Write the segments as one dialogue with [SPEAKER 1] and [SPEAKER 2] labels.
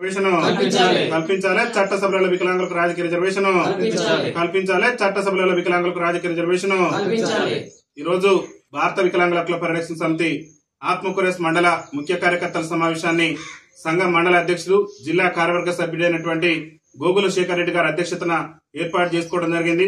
[SPEAKER 1] కల్పించాలి చట్టసభలలో వికలాంగులకు రాజకీయ రిజర్వేషన్ కల్పించాలి చట్టసభలలో వికలాంగులకు రాజకీయ రిజర్వేషన్ ఈ రోజు భారత వికలాంగుల హక్కుల పరిరక్షణ సమితి ఆత్మకూరేస్ మండల ముఖ్య కార్యకర్తల సమావేశాన్ని సంఘం మండల అధ్యక్షులు జిల్లా కార్యవర్గ సభ్యుడైనటువంటి గోగుల శేఖర్ రెడ్డి గారి అధ్యక్షతన ఏర్పాటు చేసుకోవడం జరిగింది.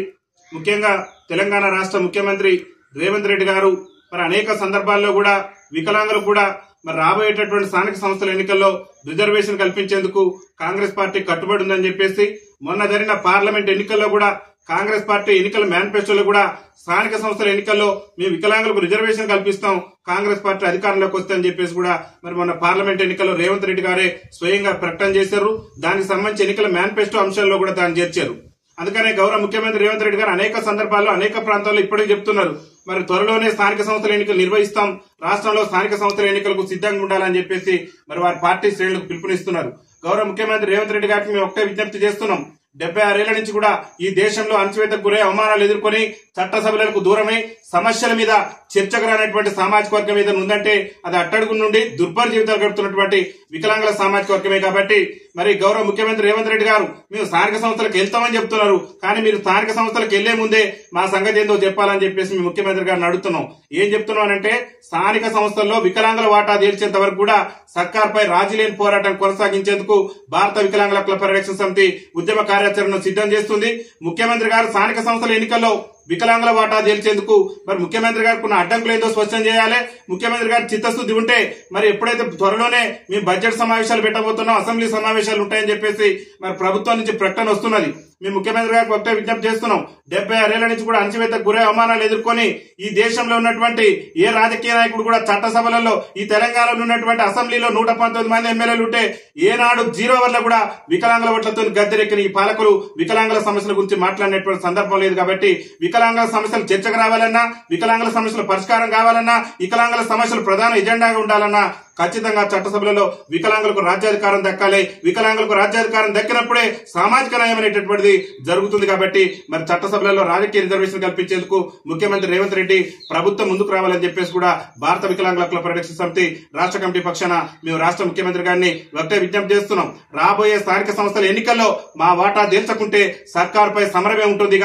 [SPEAKER 1] ముఖ్యంగా తెలంగాణ రాష్ట్ర ముఖ్యమంత్రి రేవంత్ రెడ్డి గారు మరి అనేక సందర్భాల్లో కూడా వికలాంగులకు కూడా మరి రాబోయేటటువంటి స్థానిక సంస్థల ఎన్నికల్లో రిజర్వేషన్ కల్పించేందుకు కాంగ్రెస్ పార్టీ కట్టుబడి ఉందని చెప్పేసి మొన్న జరిగిన పార్లమెంట్ ఎన్నికల్లో కూడా కాంగ్రెస్ పార్టీ ఎన్నికల మేనిఫెస్టోలో కూడా స్థానిక సంస్థల ఎన్నికల్లో మేము వికలాంగులకు రిజర్వేషన్ కల్పిస్తాం కాంగ్రెస్ పార్టీ అధికారంలోకి వస్తే అని చెప్పేసి కూడా మరి మొన్న పార్లమెంట్ ఎన్నికల్లో రేవంత్ రెడ్డి గారే స్వయంగా ప్రకటన చేశారు. దానికి సంబంధించి ఎన్నికల మేనిఫెస్టో అంశాల్లో కూడా దాన్ని చేర్చారు. అందుకనే గౌరవ ముఖ్యమంత్రి రేవంత్ రెడ్డి గారు అనేక సందర్భాల్లో అనేక ప్రాంతాల్లో ఇప్పటికీ చెప్తున్నారు మరి త్వరలోనే స్థానిక సంస్థల ఎన్నికలు నిర్వహిస్తాం, రాష్ట్రంలో స్థానిక సంస్థల ఎన్నికలకు సిద్ధంగా ఉండాలని చెప్పేసి మరి వారి పార్టీ శ్రేణులకు పిలుపునిస్తున్నారు. గౌరవ ముఖ్యమంత్రి రేవంత్ రెడ్డి గారికి మేము ఒకటే విజ్ఞప్తి చేస్తున్నాం. 76 ఏళ్ల నుంచి కూడా ఈ దేశంలో అణచివేతకు గురై అవమానాలు ఎదుర్కొని చట్టసభలకు దూరమై సమస్యల మీద చర్చకు రానటువంటి సామాజిక వర్గం మీద ఉందంటే అది అట్టడుగు నుండి దుర్భర జీవితాలు గడుపుతున్నటువంటి వికలాంగుల సామాజిక వర్గమే. కాబట్టి మరి గౌరవ ముఖ్యమంత్రి రేవంత్ రెడ్డి గారు మేము స్థానిక సంస్థలకు వెళ్తామని చెప్తున్నారు, కానీ మీరు స్థానిక సంస్థలకు వెళ్లే ముందే మా సంగతి ఏందో చెప్పాలని చెప్పేసి మేము ముఖ్యమంత్రి గారిని అడుగుతున్నాం. ఏం చెప్తున్నానంటే స్థానిక సంస్థల్లో వికలాంగుల వాటా తేల్చేంత వరకు కూడా సర్కార్పై రాజీ లేని పోరాటం కొనసాగించేందుకు భారత వికలాంగుల హక్కుల పరిరక్షణ సమితి ఉద్యమ కార్యాచరణను సిద్ధం చేస్తుంది. ముఖ్యమంత్రి గారు స్థానిక సంస్థల ఎన్నికల్లో వికలాంగుల వాటా తేల్చేందుకు మరి ముఖ్యమంత్రి గారికి ఉన్న అడ్డంకులు ఏందో స్పష్టం చేయాలి. ముఖ్యమంత్రి గారి చిత్తశుద్ధి ఉంటే మరి ఎప్పుడైతే త్వరలోనే మేము బడ్జెట్ సమావేశాలు పెట్టబోతున్నాం, అసెంబ్లీ సమావేశాలు ఉంటాయని చెప్పేసి మరి ప్రభుత్వం నుంచి ప్రకటన వస్తున్నది. మేము ముఖ్యమంత్రి గారికి ఒకటే విజ్ఞప్తి చేస్తున్నాం. 76 ఏళ్ల నుంచి కూడా అణచివేతకు గురై అవమానాలు ఎదుర్కొని ఈ దేశంలో ఉన్నటువంటి ఏ రాజకీయ నాయకుడు కూడా చట్టసభలలో ఈ తెలంగాణలో ఉన్నటువంటి అసెంబ్లీలో 119 మంది ఎమ్మెల్యేలు ఉంటే ఏనాడు 0 వల్ల కూడా వికలాంగుల ఓట్లతో గద్దెరెక్కిన ఈ పాలకులు వికలాంగుల సమస్యల గురించి మాట్లాడినటువంటి సందర్భం లేదు. కాబట్టి వికలాంగుల సమస్యలు చర్చకు రావాలన్నా, వికలాంగుల సమస్యల పరిష్కారం కావాలన్నా, వికలాంగుల సమస్యలు ప్రధాన ఎజెండాగా ఉండాలన్నా ఖచ్చితంగా చట్టసభలలో వికలాంగులకు రాజ్యాధికారం దక్కాలి. వికలాంగులకు రాజ్యాధికారం దక్కినప్పుడే సామాజిక న్యాయం అనేటటువంటిది జరుగుతుంది. కాబట్టి మరి చట్టసభలలో రాజకీయ రిజర్వేషన్ కల్పించేందుకు ముఖ్యమంత్రి రేవంత్ రెడ్డి ప్రభుత్వం ముందుకు రావాలని చెప్పేసి కూడా భారత వికలాంగుల హక్కుల పరిరక్షణ సమితి రాష్ట్ర కమిటీ పక్షాన మేము రాష్ట్ర ముఖ్యమంత్రి గారిని ఒకటే విజ్ఞప్తి చేస్తున్నాం. రాబోయే స్థానిక సంస్థల ఎన్నికల్లో మా వాటా తేల్చకుంటే సర్కారుపై సమరమే ఉంటుంది.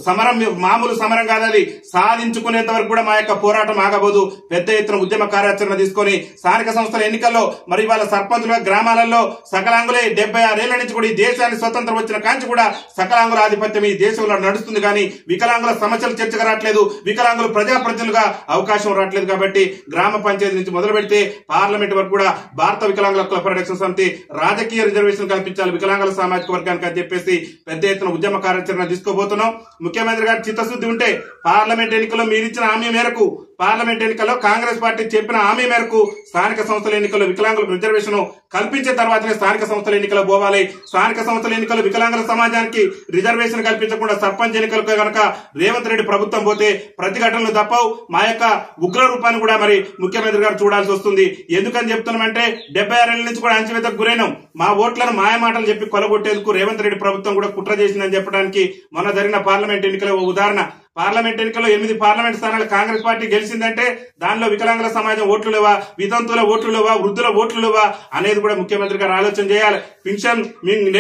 [SPEAKER 1] సమరం మామూలు సమరం కాదని సాధించుకునేంత వరకు కూడా మా యొక్క పోరాటం ఆగబోదు. పెద్ద ఎత్తున ఉద్యమ కార్యాచరణ తీసుకొని స్థానిక సంస్థల ఎన్నికల్లో మరి వాళ్ళ సర్పంచుల గ్రామాలలో సకలాంగులే 76 ఏళ్ల నుంచి కూడా ఈ దేశానికి స్వతంత్రం వచ్చిన కాంచి కూడా సకలాంగుల ఆధిపత్యం ఈ దేశంలో నడుస్తుంది. కానీ వికలాంగుల సమస్యలు చర్చగా రావట్లేదు, వికలాంగులు ప్రజాప్రతినిధులుగా అవకాశం రావట్లేదు. కాబట్టి గ్రామ పంచాయతీ నుంచి మొదలు పెడితే పార్లమెంట్ వరకు కూడా భారత వికలాంగుల హక్కుల పరిరక్షణ సమితి రాజకీయ రిజర్వేషన్ కల్పించాలి వికలాంగుల సామాజిక వర్గానికి అని చెప్పేసి పెద్ద ఎత్తున ఉద్యమ కార్యాచరణ తీసుకోబోతున్నాం. ముఖ్యమంత్రి గారి చిత్తశుద్ధి ఉంటే పార్లమెంట్ ఎన్నికల్లో మీరిచ్చిన హామీ మేరకు పార్లమెంట్ ఎన్నికల్లో కాంగ్రెస్ పార్టీ చెప్పిన హామీ మేరకు స్థానిక సంస్థల ఎన్నికల్లో వికలాంగులకు రిజర్వేషన్ కల్పించిన తర్వాతనే స్థానిక సంస్థల ఎన్నికల్లో పోవాలి. స్థానిక సంస్థల ఎన్నికల్లో వికలాంగుల సమాజానికి రిజర్వేషన్ కల్పించకుండా సర్పంచ్ ఎన్నికలకు కనుక రేవంత్ రెడ్డి ప్రభుత్వం పోతే ప్రతిఘటనలు తప్పవు. మా యొక్క ఉగ్ర రూపాన్ని కూడా మరి ముఖ్యమంత్రి గారు చూడాల్సి వస్తుంది. ఎందుకని చెప్తున్నామంటే 76 ఏళ్ల నుంచి కూడా అణచివేతకు గురైనాం. మా ఓట్లను మాయమాటలు చెప్పి కొలగొట్టేందుకు రేవంత్ రెడ్డి ప్రభుత్వం కూడా కుట్ర చేసిందని చెప్పడానికి మొన్న జరిగిన పార్లమెంట్ ఎన్నికల ఉదాహరణ. పార్లమెంట్ ఎన్నికల్లో 8 పార్లమెంట్ స్థానాలు కాంగ్రెస్ పార్టీ గెలిచిందంటే దానిలో వికలాంగుల సమాజం ఓట్లు లేవా, వితంతుల ఓట్లు లేవా, వృద్ధుల ఓట్లు లేవా అనేది కూడా ముఖ్యమంత్రి గారు ఆలోచన చేయాలి. పింఛన్ మేము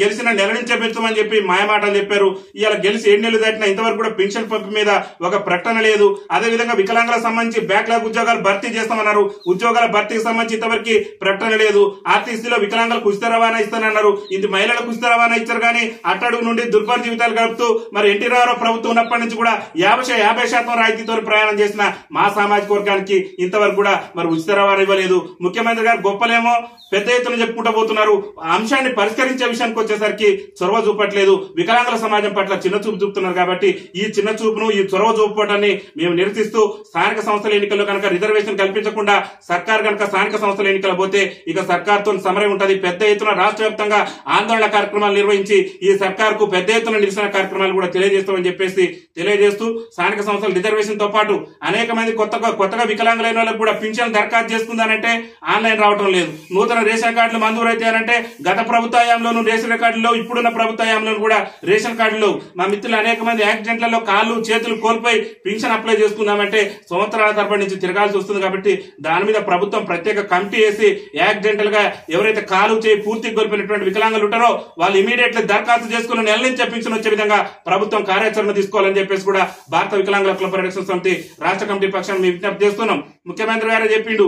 [SPEAKER 1] గెలిచిన నెల నుంచే పెంచమని చెప్పి మాయమాటలు చెప్పారు. ఇవాళ గెలిచి 7 నెలలు దాటినా ఇంతవరకు కూడా పెన్షన్ పంపిణీ మీద ఒక ప్రకటన లేదు. అదేవిధంగా వికలాంగులకు సంబంధించి బ్యాక్లాగ్ ఉద్యోగాలు భర్తీ చేస్తామన్నారు, ఉద్యోగాల భర్తీకి సంబంధించి ఇంతవరకు ప్రకటన లేదు. ఆర్టీసీలో వికలాంగులకు ఉచిత రవాణా ఇస్తానన్నారు, ఇది మహిళలకు ఉచిత రవాణా ఇచ్చారు. కానీ అట్టడుగు నుండి దుర్భర జీవితాలు గడుపుతూ మరి ఎన్టీ రామారావు ప్రభుత్వం ఉన్నప్పటి నుంచి కూడా 50% రాయితీతో ప్రయాణం చేసిన మా సామాజిక వర్గానికి ఇంతవరకు కూడా మరి ఉచిత రవాణా ఇవ్వలేదు. ముఖ్యమంత్రి గారు గొప్పలేమో పెద్ద ఎత్తున చెప్పుకుంటూ పోతున్నారు, అంశాన్ని పరిష్కరించే విషయానికి వచ్చేసరికి చొరవ చూపట్లేదు. వికలాంగుల సమాజం పట్ల చిన్న చూపు చూపుతున్నారు. కాబట్టి ఈ చిన్న చూపును, ఈ చొరవ చూపటాన్ని మేము నిరసిస్తూ స్థానిక సంస్థల ఎన్నికల్లో కనుక రిజర్వేషన్ కల్పించకుండా సర్కార్ కనుక స్థానిక సంస్థల ఎన్నికలు పోతే ఇక సర్కార్తో సమరం ఉంటుంది. పెద్ద ఎత్తున రాష్ట్ర వ్యాప్తంగా ఆందోళన కార్యక్రమాలు నిర్వహించి ఈ సర్కార్కు పెద్ద ఎత్తున నిరసన కార్యక్రమాలు కూడా తెలియజేస్తామని చెప్పేసి తెలియజేస్తూ స్థానిక సంస్థల రిజర్వేషన్ తో పాటు అనేక మంది కొత్తగా వికలాంగులైన వాళ్ళకు కూడా పింఛన్ దరఖాస్తు చేసుకుందానంటే ఆన్లైన్ రావడం లేదు. నూతన సంవత్సరం రేషన్ కార్డులు మంజూరు అవుతాయనంటే గత ప్రభుత్వ హయాంలోనూ రేషన్ కార్డులో ఇప్పుడున్న ప్రభుత్వ హయాంలో కూడా రేషన్ కార్డులు మా మిత్రులు అనేక మంది యాక్సిడెంట్లలో కాళ్ళు చేతులు కోల్పోయి పింఛన్ అప్లై చేసుకుందామంటే సంవత్సరాల తరబడి నుంచి తిరగాల్సి వస్తుంది. కాబట్టి దాని మీద ప్రభుత్వం ప్రత్యేక కమిటీ వేసి యాక్సిడెంటల్ గా ఎవరైతే కాలు చేయి పూర్తిగా కోల్పోయినటువంటి వికలాంగులు ఉంటారో వాళ్ళు ఇమీడియట్లీ దరఖాస్తు చేసుకుని నెల నుంచి పింఛన్ వచ్చే విధంగా ప్రభుత్వం కార్యాచరణ తీసుకోవాలని చెప్పేసి కూడా భారత వికలాంగుల హక్కుల పరిరక్షణ సమితి రాష్ట్ర కమిటీ పక్షాన్ని విజ్ఞప్తి చేస్తున్నాం. ముఖ్యమంత్రి గారే చెప్పిండు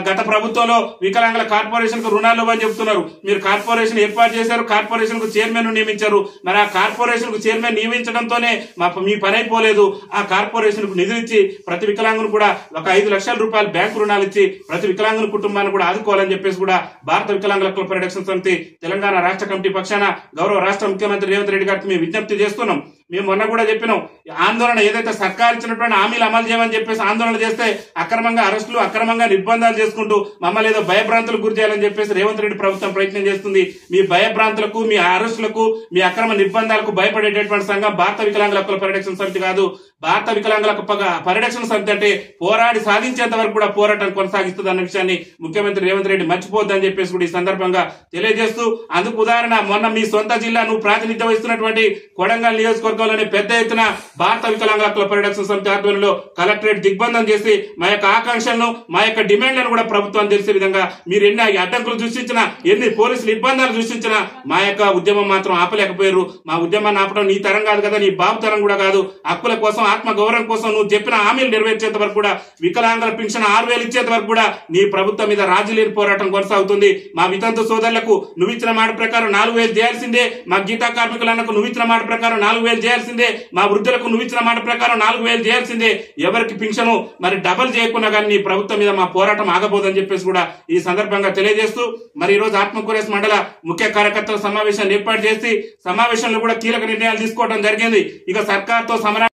[SPEAKER 1] గత ప్రభుత్వంలో వికలాంగుల కార్పొరేషన్ కు రుణాలు ఇవ్వని చెప్తున్నారు. మీరు కార్పొరేషన్ ఏర్పాటు చేశారు, కార్పొరేషన్ కు చైర్మన్ నియమించారు. మరి ఆ కార్పొరేషన్ కు చైర్మన్ నియమించడంతోనే మీ పని అయిపోలేదు. ఆ కార్పొరేషన్ కు నిధులు ఇచ్చి ప్రతి వికలాంగును కూడా ఒక 5 లక్షల రూపాయలు బ్యాంకు రుణాలు ఇచ్చి ప్రతి వికలాంగుల కుటుంబాన్ని కూడా ఆదుకోవాలని చెప్పేసి కూడా భారత వికలాంగుల హక్కుల పరిరక్షణ సమితి తెలంగాణ రాష్ట్ర కమిటీ పక్షాన గౌరవ రాష్ట్ర ముఖ్యమంత్రి రేవంత్ రెడ్డి గారికి మేము విజ్ఞప్తి చేస్తున్నాం. మేము మొన్న కూడా చెప్పినాం, ఆందోళన ఏదైతే సర్కారు ఇచ్చినటువంటి హామీలు అమలు చేయమని చెప్పేసి ఆందోళన చేస్తే అక్రమంగా అరెస్టులు, అక్రమంగా నిర్బంధాలు చేసుకుంటూ మమ్మల్ని ఏదో భయభ్రాంతులకు గురి చేయాలని చెప్పేసి రేవంత్ రెడ్డి ప్రభుత్వం ప్రయత్నం చేస్తుంది. మీ భయభ్రాంతులకు, మీ అరెస్టులకు, మీ అక్రమ నిర్బంధాలకు భయపడేటటువంటి సంఘం భారత వికలాంగుల హక్కుల పరిరక్షణ సమితి కాదు. భారత వికలాంగుల పరిరక్షణ సమితి అంటే పోరాడి సాధించేంత వరకు కూడా పోరాటం కొనసాగిస్తుంది అన్న విషయాన్ని ముఖ్యమంత్రి రేవంత్ రెడ్డి మర్చిపోద్దని చెప్పేసి కూడా ఈ సందర్భంగా తెలియజేస్తూ, అందుకు ఉదాహరణ మొన్న మీ సొంత జిల్లా నువ్వు ప్రాతినిధ్యం వహిస్తున్నటువంటి కొడంగల్ నియోజకవర్గంలోని పెద్ద ఎత్తున భారత వికలాంగుల హక్కుల పరిరక్షణ సమితి ఆధ్వర్యంలో కలెక్టరేట్ దిగ్బంధం చేసి మా యొక్క ఆకాంక్షలను, మా యొక్క డిమాండ్లను కూడా ప్రభుత్వం తెలిసే విధంగా మీరు ఎన్ని అడ్డంకులు సృష్టించినా, ఎన్ని పోలీసులు ఇబ్బందులు సృష్టించినా మా యొక్క ఉద్యమం మాత్రం ఆపలేకపోయారు. మా ఉద్యమాన్ని ఆపడం నీ తరం కాదు కదా, నీ బాబు తరం కూడా కాదు. హక్కుల కోసం, ఆత్మ గౌరవం కోసం నువ్వు చెప్పిన హామీలు నెరవేర్చేంత వరకు కూడా, వికలాంగుల పింఛన్ 6,000 ఇచ్చేంత వరకు కూడా నీ ప్రభుత్వం మీద రాజీ లేని పోరాటం కొనసాగుతుంది. మా వితంతు సోదరులకు నువ్వు ఇచ్చిన మాట ప్రకారం 4,000 చేయాల్సిందే. మా గీతా కార్మికులకు నువ్వు ఇచ్చిన మాట ప్రకారం 4,000 చేయాల్సిందే. మా వృద్ధులకు నువ్వు ఇచ్చిన మాట ప్రకారం 4,000 చేయాల్సిందే. ఎవరికి పింఛను మరి డబల్ చేయకుండా కానీ నీ ప్రభుత్వం మీద మా పోరాటం ఆగబోదని చెప్పేసి కూడా ఈ సందర్భంగా తెలియజేస్తూ, మరి ఈ రోజు ఆత్మకూరేస్ మండల ముఖ్య కార్యకర్తల సమావేశాన్ని ఏర్పాటు చేసి సమావేశంలో కూడా కీలక నిర్ణయాలు తీసుకోవడం జరిగింది. ఇక సర్కార్తో సమరా